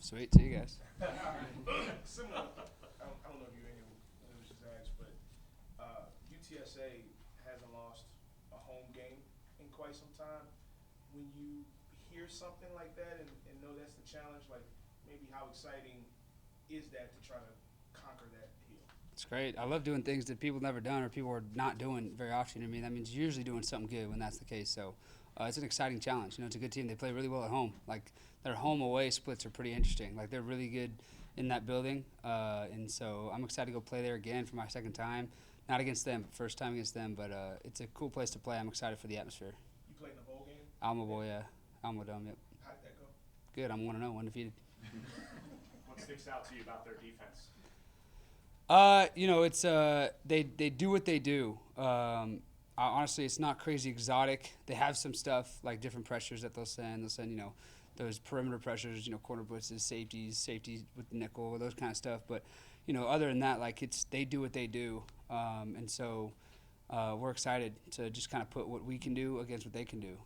Sweet. See you guys. Similar, I don't know if you any of this is asked, but UTSA hasn't lost a home game in quite some time. When you hear something like that and know that's the challenge, like maybe how exciting is that to try to conquer that hill? It's great. I love doing things that people never done or people are not doing very often. I mean, that means you're usually doing something good when that's the case. So it's an exciting challenge. You know, it's a good team. They play really well at home. Like their home away splits are pretty interesting. Like they're really good in that building. And so I'm excited to go play there again for my second time. Not against them, but first time against them. But it's a cool place to play. I'm excited for the atmosphere. You played in a bowl game? Alma Boy, yeah. Alma Dome, yep. How did that go? Good. I'm 1-0, undefeated. What sticks out to you about their defense? You know, it's they do what they do. Honestly, it's not crazy exotic. They have some stuff like different pressures that they'll send. They'll send, you know, those perimeter pressures, you know, corner blitzes, safeties with nickel, those kind of stuff. But you know, other than that, like they do what they do, and so we're excited to just kind of put what we can do against what they can do.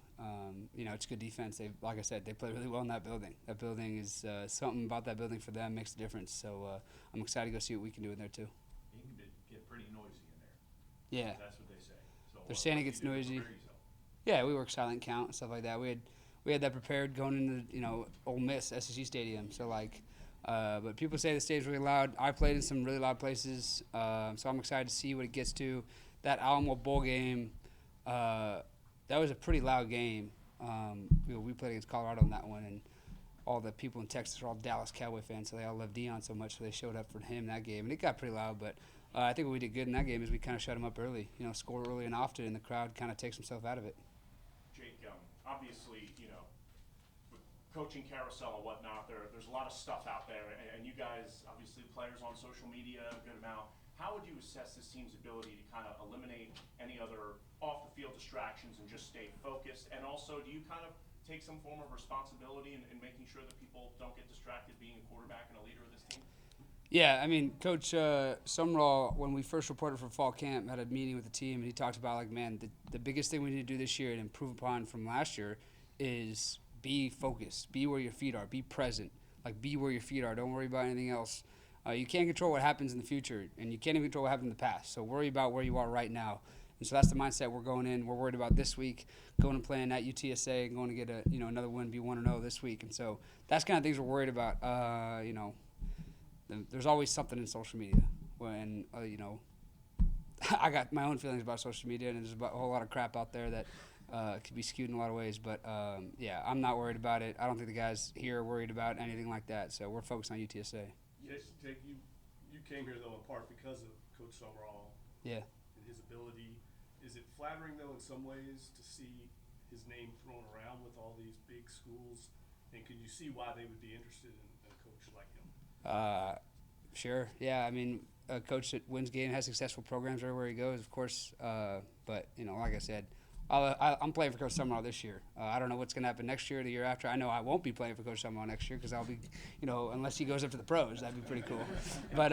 You know, it's good defense. Like I said, they play really well in that building. That building is something about that building for them makes a difference. So I'm excited to go see what we can do in there too. You can get pretty noisy in there. Yeah. That's what they say. So They're saying it gets noisy. Yeah, we work silent count and stuff like that. We had that prepared going into, you know, Ole Miss SSU Stadium. So like, but people say the stadium's really loud. I played in some really loud places, so I'm excited to see what it gets to. That Alamo Bowl game, that was a pretty loud game. You know, we played against Colorado in that one, and all the people in Texas are all Dallas Cowboy fans, so they all love Deion so much, so they showed up for him that game, and it got pretty loud. But I think what we did good in that game is we kind of shut them up early. You know, score early and often, and the crowd kind of takes themselves out of it. Jake, obviously, you know, with coaching carousel and whatnot, there's a lot of stuff out there, and you guys, obviously, players on social media, a good amount. How would you assess this team's ability to kind of eliminate any other off-the-field distractions and just stay focused? And also, do you kind of take some form of responsibility in making sure that people don't get distracted being a quarterback and a leader of this team? Yeah, I mean, Coach Sumrall, when we first reported for fall camp, had a meeting with the team, and he talked about, like, man, the biggest thing we need to do this year and improve upon from last year is be focused, be where your feet are, be present. Like, be where your feet are. Don't worry about anything else. You can't control what happens in the future, and you can't even control what happened in the past. So worry about where you are right now. And so that's the mindset we're going in. We're worried about this week, going and playing at UTSA and going to get another win, be 1-0 this week. And so that's kind of things we're worried about. You know, there's always something in social media. When you know, I got my own feelings about social media, and there's a whole lot of crap out there that could be skewed in a lot of ways. But yeah, I'm not worried about it. I don't think the guys here are worried about anything like that. So we're focused on UTSA. Yes, Jake, you came here, though, in part because of Coach Sumrall. Yeah. And his ability. Is it flattering, though, in some ways to see his name thrown around with all these big schools? And can you see why they would be interested in a coach like him? Sure. Yeah, I mean, a coach that wins games, has successful programs everywhere he goes, of course. But, you know, like I said, I'm playing for Coach Summerall this year. I don't know what's going to happen next year or the year after. I know I won't be playing for Coach Summerall next year because I'll be, you know, unless he goes up to the pros. That'd be pretty cool. But,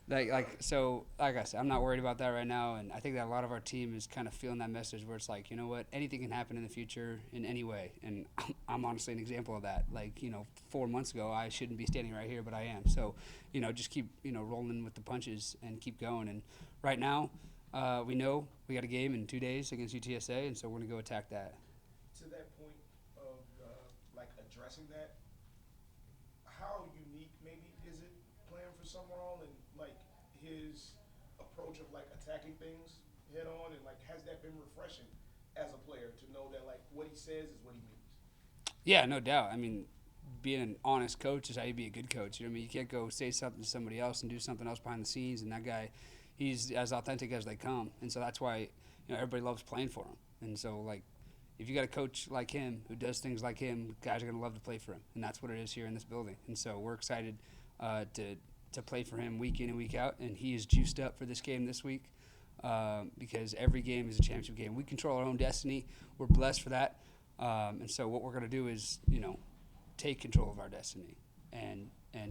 like I said, I'm not worried about that right now. And I think that a lot of our team is kind of feeling that message where it's like, you know what, anything can happen in the future in any way. And I'm honestly an example of that. Like, you know, 4 months ago, I shouldn't be standing right here, but I am. So, you know, just keep, you know, rolling with the punches and keep going. And right now, we know we got a game in 2 days against UTSA, and so we're going to go attack that. To that point of like addressing that, how unique maybe is it playing for Summerall and like his approach of like attacking things head on, and like has that been refreshing as a player to know that like what he says is what he means? Yeah, no doubt. I mean, being an honest coach is how you be a good coach. You know what I mean? You can't go say something to somebody else and do something else behind the scenes, and that guy, he's as authentic as they come. And so that's why, you know, everybody loves playing for him. And so, like, if you got a coach like him who does things like him, guys are going to love to play for him. And that's what it is here in this building. And so we're excited to play for him week in and week out. And he is juiced up for this game this week because every game is a championship game. We control our own destiny. We're blessed for that. And so what we're going to do is, you know, take control of our destiny and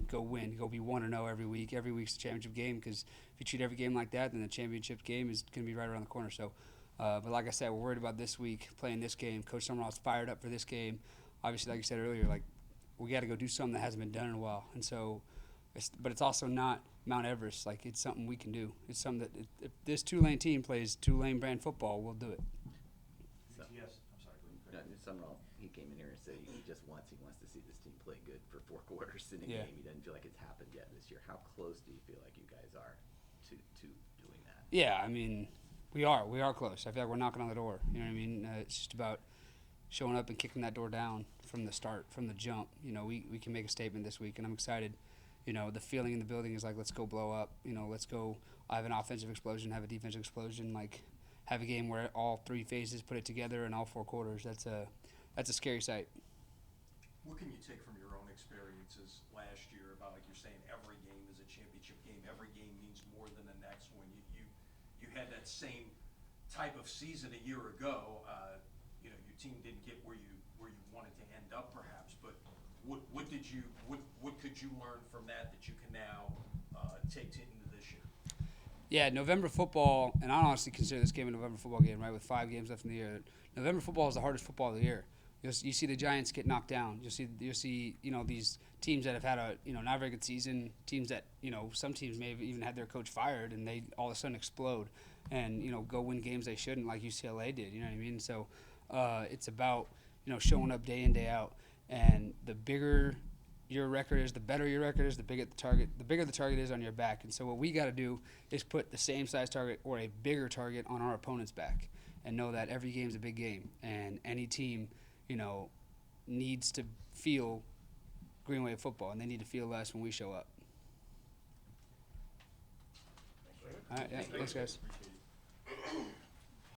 go win, go be 1-0 every week. Every week's a championship game because if you treat every game like that, then the championship game is going to be right around the corner. So, but like I said, we're worried about this week, playing this game. Coach Summerall's fired up for this game. Obviously, like you said earlier, like we got to go do something that hasn't been done in a while. And so, but it's also not Mount Everest. Like, it's something we can do. It's something that if this Tulane team plays Tulane brand football, we'll do it. Yes, I'm sorry. No, Summerall, he came in here and said he wants to see this team play good for 4 quarters in a Yeah. game. He doesn't feel like it's happened yet this year. How close do you feel like you guys are to doing that? Yeah, I mean, we are close. I feel like we're knocking on the door. You know what I mean? It's just about showing up and kicking that door down from the start, from the jump. You know, we can make a statement this week, and I'm excited. You know, the feeling in the building is like, let's go blow up. You know, let's go have an offensive explosion, have a defensive explosion, like have a game where all 3 phases put it together in all 4 quarters. That's a scary sight. What can you take from your own experiences last year about, like you're saying, every game is a championship game, every game means more than the next one. You had that same type of season a year ago. You know, your team didn't get where you wanted to end up, perhaps. But what could you learn from that you can now take into this year? Yeah, November football, and I honestly consider this game a November football game, right, with 5 games left in the year. November football is the hardest football of the year. You see the Giants get knocked down. You see you know, these teams that have had a, you know, not very good season, teams that, you know, some teams may have even had their coach fired and they all of a sudden explode and, you know, go win games they shouldn't, like UCLA did. You know what I mean? So it's about, you know, showing up day in, day out. And the bigger your record is, the better your record is, the bigger the target is on your back. And so what we got to do is put the same size target or a bigger target on our opponent's back and know that every game's a big game. And any team, you know, needs to feel Green Wave football, and they need to feel us when we show up. All right, yeah, thanks, guys. Appreciate it.